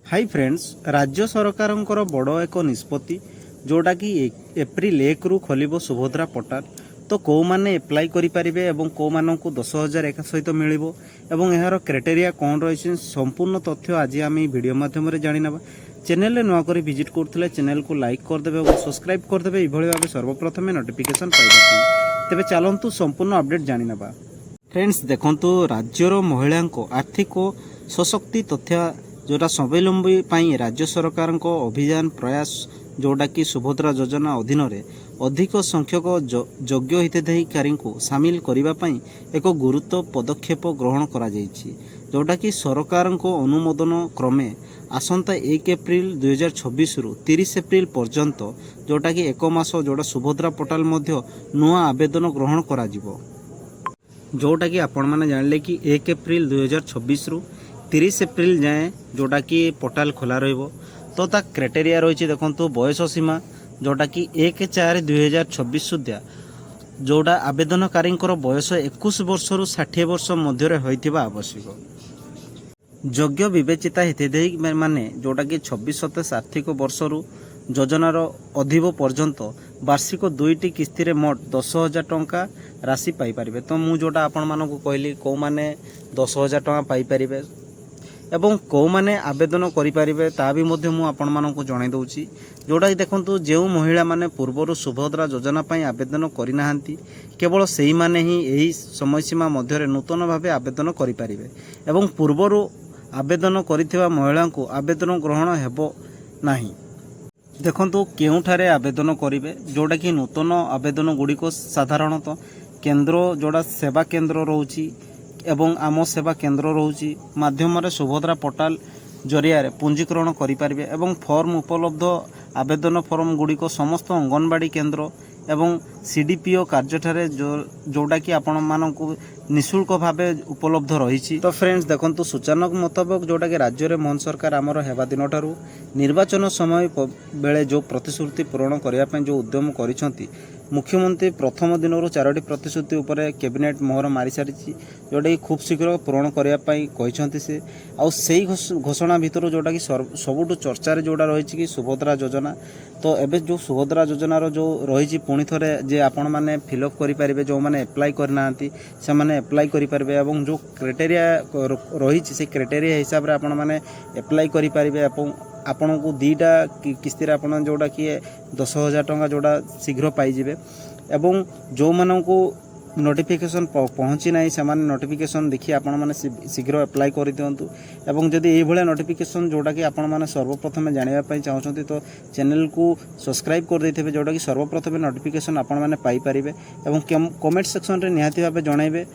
Hi friends, राज्य सरकारंकर बड़ एक निष्पत्ति जोटा कि एप्रिल 1 रु खोलिबो सुभद्रा पोर्टाल। तो कौ माने एप्लाई करि परिबे एवं कौ माननकु 10,000 एक सहित मिलिबो एवं एहार क्राइटेरिया कोन रहिछि संपूर्ण तथ्य आज आम वीडियो माध्यम रे जानि नबा। चैनल रे नुआ करी विजिट करथिले चैनल को लाइक कर देबे और सब्सक्राइब कर देबे इभଳି भाबे सर्वप्रथमे नोटिफिकेशन पाइबा। तेबे चलंतु संपूर्ण अपडेट जानि नबा। फ्रेंड्स देखंतु राज्यर महिला को आर्थिक सशक्ति तथ्य जोटा स्वावलंबी पाई राज्य सरकार अभियान प्रयास जोटा कि सुभद्रा योजना अधीन रे अधिक संख्यक योग्य हिताधिकारी को सामिल करने एक गुरुत्व पदक्षेप ग्रहण करा जायछि, जोटा कि सरकार अनुमोदन क्रमे आसंता 1 एप्रिल 2026 रु 30 एप्रिल पर्यंत जोटा कि एक मास जोटा सुभद्रा पोर्टाल मध्य नुआ आवेदन ग्रहण करा जिवो। जोटा कि आपण माने जानले कि 1 एप्रिल 2026 रु 30 एप्रिल जाए जोटा कि पोर्टाल खोला रहिबो। तो ता क्राइटेरिया रही देखो बयस सीमा जोटा कि 1/4/2026 सुधा जोटा आवेदनकारी बयस 21 वर्ष रु 60 वर्ष मध्य होइथिबा आवश्यक। योग्य विवेचिता हिताधिकारी माने जोटा कि 26-27 आर्थिक वर्ष रु योजनार अधिव पर्यंत वार्षिक 2टी किस्ती रे मोट 10,000 टंका राशि पाई परिबे। तो मु जोटा आपण मानकु कहली को माने 10,000 टंका पाई परिबे एवं कौ माने आवेदन करि परिबे ता भी मध्य मु आपण मानकु जणाई दउची। जोटा देखंतु जेउ महिला माने पूर्वरु सुभद्रा योजना पई आवेदन करि नाहंती केवल सेही माने ही एही समय सीमा मध्य रे नूतन भाबे आवेदन करि परिबे एवं पूर्वरु आवेदन करिथिबा महिला को आवेदन ग्रहण हेबो नाही। देखंतु केउठारे आवेदन करिवे जोटा कि नूतन आवेदन गुडी को साधारणतः केंद्र जोड़ा सेवा केंद्र रोची एवं आम सेवा केंद्र रोची माध्यम रे सुभद्रा पोर्टाल जरिया रे पंजीकरण करि परिबे एवं फॉर्म उपलब्ध आवेदन फॉर्म गुडी को समस्त अंगनवाड़ी केंद्र एवं सीडीपीओ कार्यठारे जोटा कि आपण मानकु निःशुल्क भावे उपलब्ध रही। तो फ्रेंड्स देखंतु सूचना मुताबिक जोटा कि राज्य रे मोहन सरकार आमर हेबा दिन ठारू निर्वाचन समय बेले जो प्रतिश्रुति पूरण करिया पय जो उद्यम करिसंती मुख्यमंत्री प्रथम दिन 4टी प्रतिश्रुति उपरे कैबिनेट मोहर मारी सारी जोटा कि खूब शीघ्र पूरण करने से आउ से घोषणा भितर जोटा कि सबुठ चर्चार जोड़ा रही कि सुभद्रा योजना। तो एबे जो सुभद्रा योजनार जो रही पुणी थे जे आपण मैंने फिलअप करेंगे जो मैंने एप्लाई करना से मैंने एप्लाई करेंगे एवं जो क्राइटेरिया रही से क्राइटेरिया हिसाब से आपण मैंने एप्लाई करेंगे आपण को 2टा किस्ती आपण जोटा कि 10,000 टंका जोड़ा शीघ्र पाइबे एवं जो मानू नोटिफिकेशन पहुँची ना से नोटिफिकेशन देखिए आपण मैंने शीघ्र एप्लाई कर दिंतु एवं जदि ये नोटिफिकेशन जोटा कि आपण मैंने सर्वप्रथम जानापी चाहते तो चैनल को सब्सक्राइब कर देते जोटा कि सर्वप्रथम नोटिफिकेशन आपण मैंने पाई परिबे एवं कमेंट सेक्शन रे निहाती भाबे जणाइबे।